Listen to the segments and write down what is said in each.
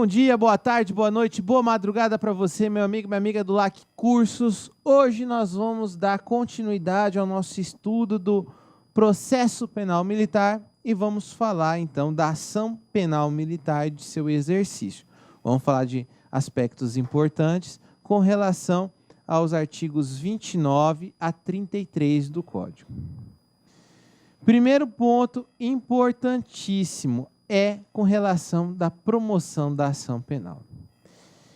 Bom dia, boa tarde, boa noite, boa madrugada para você, meu amigo, minha amiga do LAC Cursos. Hoje nós vamos dar continuidade ao nosso estudo do processo penal militar e vamos falar então da ação penal militar e de seu exercício. Vamos falar de aspectos importantes com relação aos artigos 29 a 33 do Código. Primeiro ponto importantíssimo é com relação da promoção da ação penal.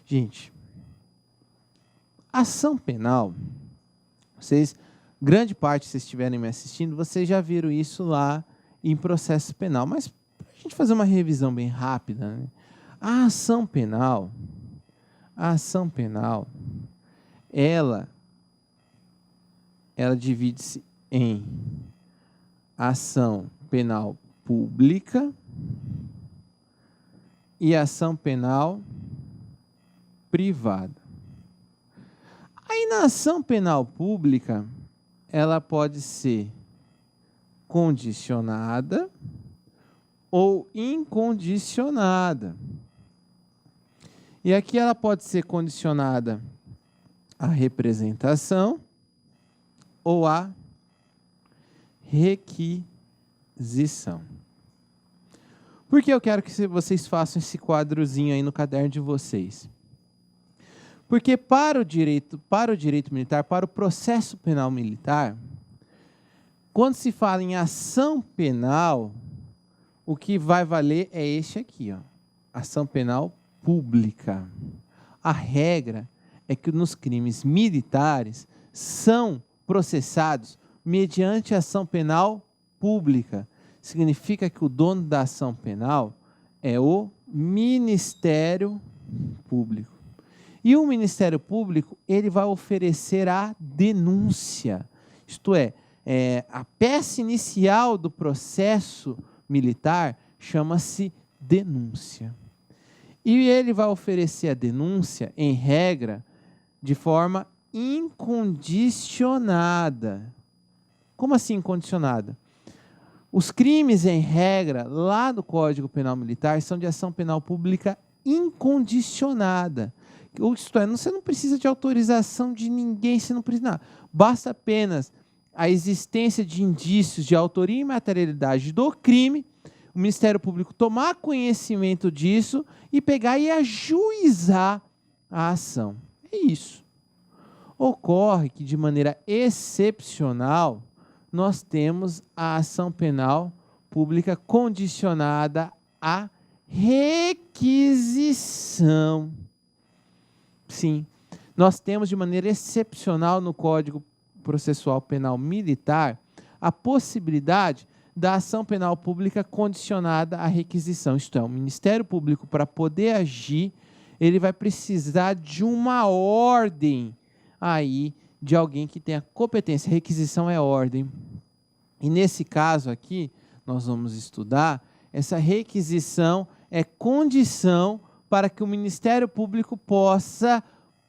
Gente, ação penal, grande parte, se estiverem me assistindo, vocês já viram isso lá em processo penal, mas para a gente fazer uma revisão bem rápida, né? A ação penal, ela divide-se em ação penal pública e ação penal privada. Aí na ação penal pública, ela pode ser condicionada ou incondicionada. E aqui ela pode ser condicionada à representação ou à requisição. Por que eu quero que vocês façam esse quadrozinho aí no caderno de vocês? Porque para o direito militar, para o processo penal militar, quando se fala em ação penal, o que vai valer é este aqui, ó, ação penal pública. A regra é que nos crimes militares são processados mediante ação penal pública. Significa que o dono da ação penal é o Ministério Público. E o Ministério Público, ele vai oferecer a denúncia. Isto é, a peça inicial do processo militar chama-se denúncia. E ele vai oferecer a denúncia, em regra, de forma incondicionada. Como assim incondicionada? Os crimes, em regra, lá do Código Penal Militar, são de ação penal pública incondicionada. Isto é, você não precisa de autorização de ninguém, você não precisa nada. Basta apenas a existência de indícios de autoria e materialidade do crime, o Ministério Público tomar conhecimento disso e pegar e ajuizar a ação. É isso. Ocorre que, de maneira excepcional, nós temos a ação penal pública condicionada à requisição. Sim, nós temos de maneira excepcional no Código Processual Penal Militar a possibilidade da ação penal pública condicionada à requisição. Isto é, o Ministério Público, para poder agir, ele vai precisar de uma ordem aí de alguém que tenha competência. Requisição é ordem. E nesse caso aqui, nós vamos estudar, essa requisição é condição para que o Ministério Público possa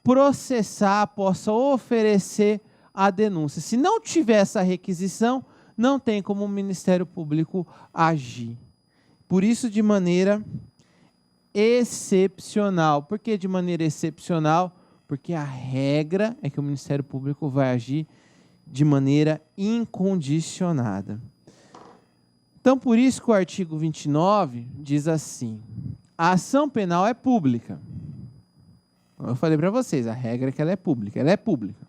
processar, possa oferecer a denúncia. Se não tiver essa requisição, não tem como o Ministério Público agir. Por isso, de maneira excepcional. Por que de maneira excepcional? Porque a regra é que o Ministério Público vai agir de maneira incondicionada. Então, por isso que o artigo 29 diz assim: a ação penal é pública. Eu falei para vocês, a regra é que ela é pública. Ela é pública.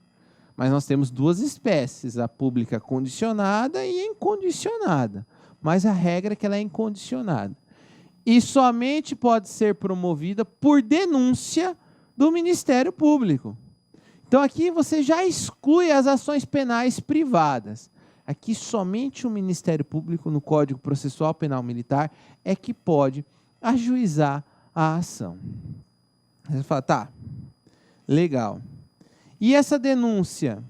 Mas nós temos duas espécies, a pública condicionada e a incondicionada. Mas a regra é que ela é incondicionada. E somente pode ser promovida por denúncia do Ministério Público. Então aqui você já exclui as ações penais privadas. Aqui somente o Ministério Público, no Código Processual Penal Militar, é que pode ajuizar a ação. Você fala, tá, legal. E essa denúncia,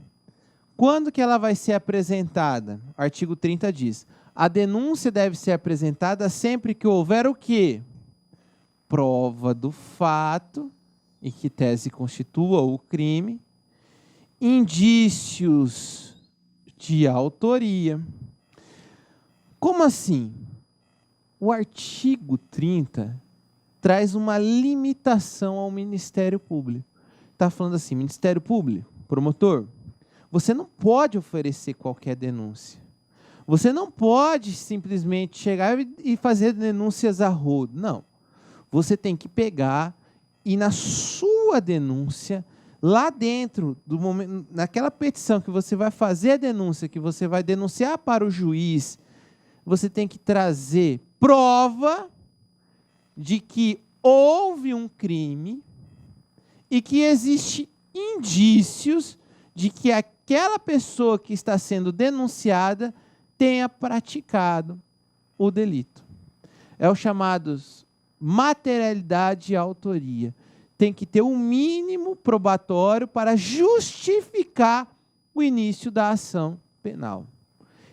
quando que ela vai ser apresentada? O artigo 30 diz, a denúncia deve ser apresentada sempre que houver o quê? Prova do fato, e que tese constitua o crime, indícios de autoria. Como assim? O artigo 30 traz uma limitação ao Ministério Público. Está falando assim, Ministério Público, promotor, você não pode oferecer qualquer denúncia. Você não pode simplesmente chegar e fazer denúncias a rodo. Não. Você tem que pegar e na sua denúncia, lá dentro, do momento, naquela petição que você vai fazer a denúncia, que você vai denunciar para o juiz, você tem que trazer prova de que houve um crime e que existe indícios de que aquela pessoa que está sendo denunciada tenha praticado o delito. É o chamado materialidade e autoria. Tem que ter um mínimo probatório para justificar o início da ação penal.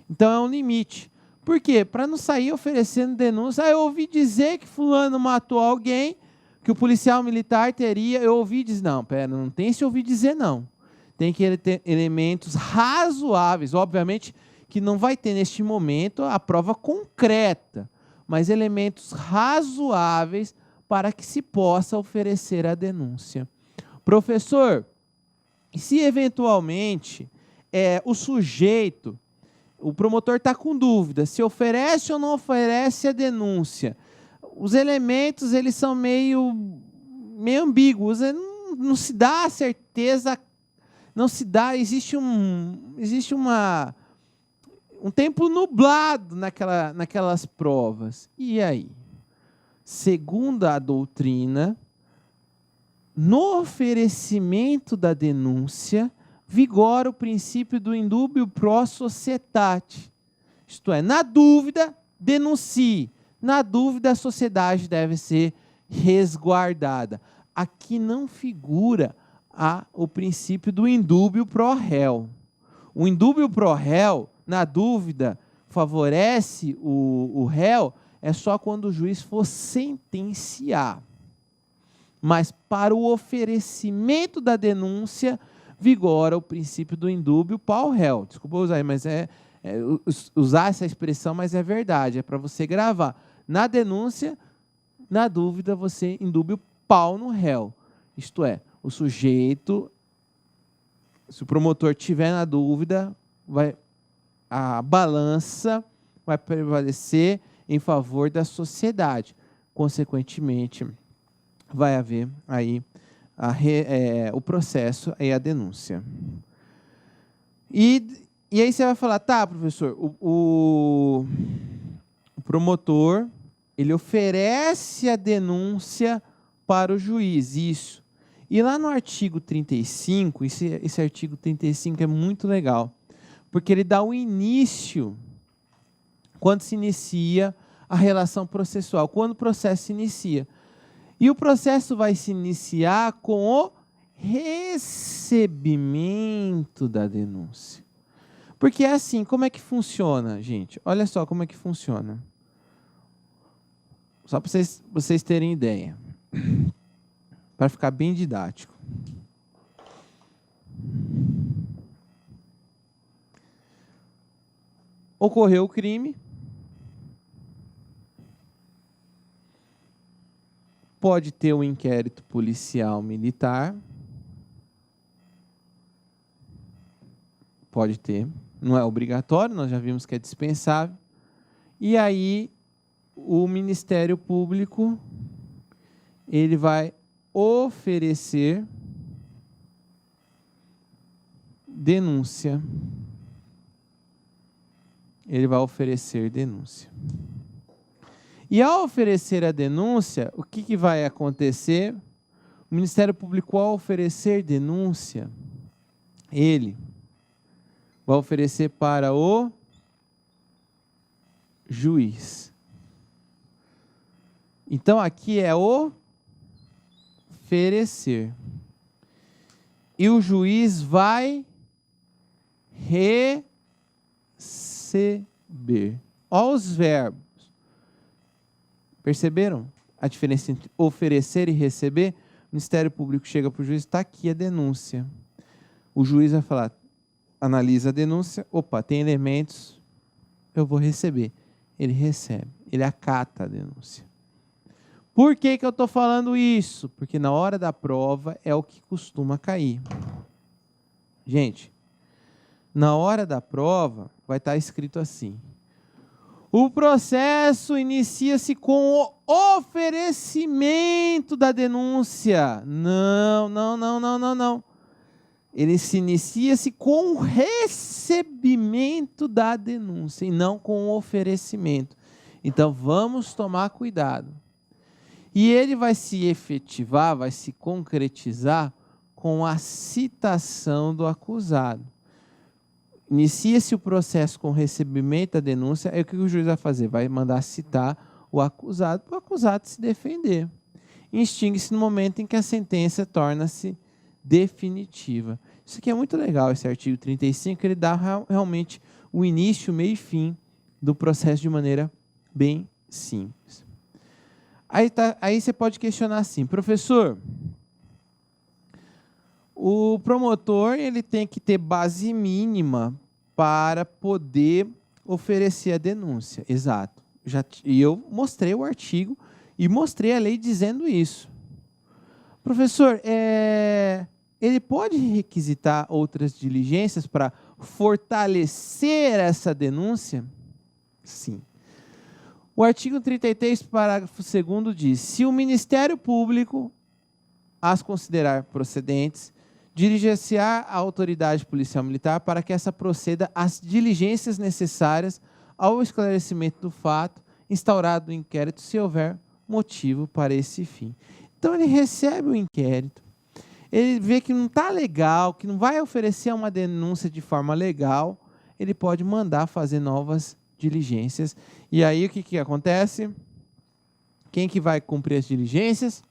Então é um limite. Por quê? Para não sair oferecendo denúncia. Eu ouvi dizer que fulano matou alguém, que o policial militar teria. Eu ouvi dizer, não, pera, não tem esse ouvir dizer não. Tem que ter elementos razoáveis. Obviamente que não vai ter neste momento a prova concreta, mas elementos razoáveis para que se possa oferecer a denúncia. Professor, se eventualmente o sujeito, o promotor está com dúvida, se oferece ou não oferece a denúncia, os elementos eles são meio ambíguos, não se dá a certeza, não se dá, existe um tempo nublado naquelas provas. E aí? Segundo a doutrina, no oferecimento da denúncia, vigora o princípio do indubio pro societate. Isto é, na dúvida, denuncie. Na dúvida, a sociedade deve ser resguardada. Aqui não figura o princípio do indubio pro réu. O indubio pro réu, na dúvida, favorece o réu, é só quando o juiz for sentenciar. Mas para o oferecimento da denúncia, vigora o princípio do indúbio pro réu. Desculpa usar, mas usar essa expressão, mas é verdade, é para você gravar. Na denúncia, na dúvida, você indúbio pau no réu. Isto é, o sujeito, se o promotor tiver na dúvida, a balança vai prevalecer em favor da sociedade. Consequentemente, vai haver aí o processo e a denúncia. E aí você vai falar, tá, professor, o promotor, ele oferece a denúncia para o juiz, isso. E lá no artigo 35, esse artigo 35 é muito legal, porque ele dá o início, quando se inicia a relação processual, quando o processo se inicia. E o processo vai se iniciar com o recebimento da denúncia. Porque é assim, como é que funciona, gente? Olha só como é que funciona. Só para vocês terem ideia. Para ficar bem didático. Ocorreu o crime. Pode ter um inquérito policial militar. Pode ter. Não é obrigatório, nós já vimos que é dispensável. E aí, o Ministério Público, ele vai oferecer denúncia. Ele vai oferecer denúncia. E ao oferecer a denúncia, o que vai acontecer? O Ministério Público, ao oferecer denúncia, ele vai oferecer para o juiz. Então, aqui é oferecer. E o juiz vai receber. Olha os verbos. Perceberam a diferença entre oferecer e receber? O Ministério Público chega para o juiz, está aqui a denúncia. O juiz vai falar, analisa a denúncia, opa, tem elementos, eu vou receber. Ele recebe, ele acata a denúncia. Por que que eu estou falando isso? Porque na hora da prova é o que costuma cair. Gente, na hora da prova vai estar escrito assim: o processo inicia-se com o oferecimento da denúncia. Não. Ele se inicia-se com o recebimento da denúncia e não com o oferecimento. Então, vamos tomar cuidado. E ele vai se efetivar, vai se concretizar com a citação do acusado. Inicia-se o processo com o recebimento da denúncia, aí o que o juiz vai fazer? Vai mandar citar o acusado para o acusado se defender. Extingue-se no momento em que a sentença torna-se definitiva. Isso aqui é muito legal, esse artigo 35, ele dá realmente o início, meio e fim do processo de maneira bem simples. Aí você pode questionar assim: professor, o promotor ele tem que ter base mínima para poder oferecer a denúncia. Exato. E eu mostrei o artigo e mostrei a lei dizendo isso. Professor, ele pode requisitar outras diligências para fortalecer essa denúncia? Sim. O artigo 33, parágrafo 2º diz: se o Ministério Público as considerar procedentes, dirigir-se-á à autoridade policial militar para que essa proceda às diligências necessárias ao esclarecimento do fato, instaurado o inquérito, se houver motivo para esse fim. Então, ele recebe o inquérito, ele vê que não está legal, que não vai oferecer uma denúncia de forma legal, ele pode mandar fazer novas diligências. E aí, o que acontece? Quem que vai cumprir as diligências?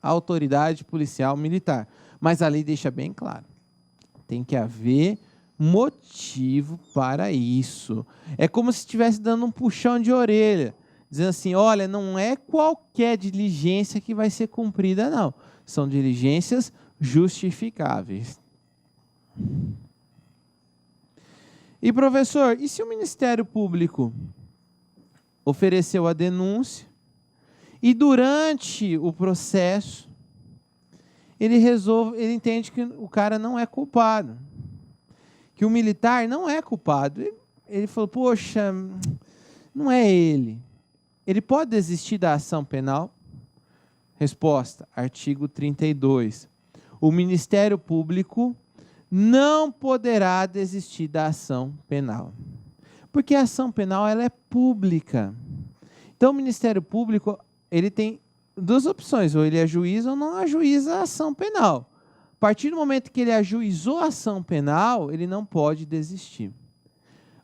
A autoridade policial militar. Mas a lei deixa bem claro: tem que haver motivo para isso. É como se estivesse dando um puxão de orelha, dizendo assim: olha, não é qualquer diligência que vai ser cumprida, não. São diligências justificáveis. E, professor, e se o Ministério Público ofereceu a denúncia e durante o processo ele entende que o cara não é culpado, que o militar não é culpado? Ele falou: poxa, não é ele. Ele pode desistir da ação penal? Resposta: artigo 32. O Ministério Público não poderá desistir da ação penal, porque a ação penal ela é pública. Então, o Ministério Público ele tem duas opções: ou ele ajuiza ou não ajuiza a ação penal. A partir do momento que ele ajuizou a ação penal, ele não pode desistir.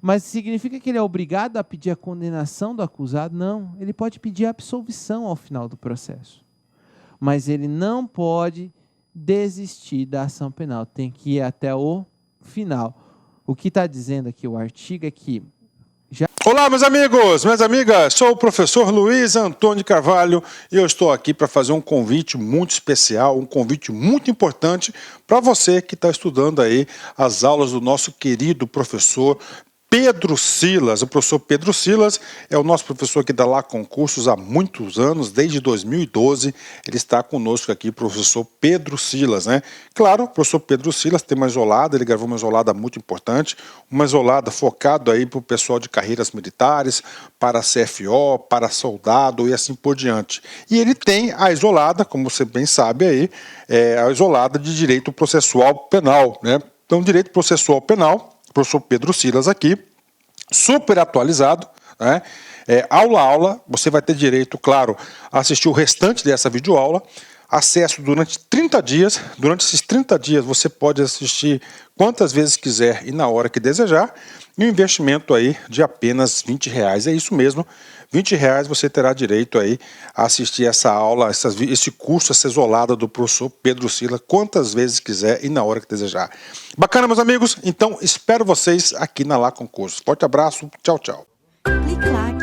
Mas significa que ele é obrigado a pedir a condenação do acusado? Não, ele pode pedir a absolvição ao final do processo. Mas ele não pode desistir da ação penal, tem que ir até o final. O que está dizendo aqui o artigo é que... Olá, meus amigos, minhas amigas, sou o professor Luiz Antônio Carvalho e eu estou aqui para fazer um convite muito especial, um convite muito importante para você que está estudando aí as aulas do nosso querido professor Pedro Silas. O professor Pedro Silas é o nosso professor que dá lá concursos há muitos anos, desde 2012. Ele está conosco aqui, professor Pedro Silas, né? Claro, o professor Pedro Silas tem uma isolada, ele gravou uma isolada muito importante, uma isolada focada aí para o pessoal de carreiras militares, para CFO, para soldado e assim por diante. E ele tem a isolada, como você bem sabe aí, a isolada de direito processual penal, né? Então, direito processual penal, professor Pedro Silas aqui, super atualizado, né? Aula a aula, você vai ter direito, claro, a assistir o restante dessa videoaula, acesso durante 30 dias, durante esses 30 dias você pode assistir quantas vezes quiser e na hora que desejar, e um investimento aí de apenas R$20, é isso mesmo, R$20 você terá direito aí a assistir essa aula, esse curso, essa isolada do professor Pedro Silas, quantas vezes quiser e na hora que desejar. Bacana, meus amigos? Então, espero vocês aqui na Lá Concursos. Forte abraço, tchau, tchau. Clique lá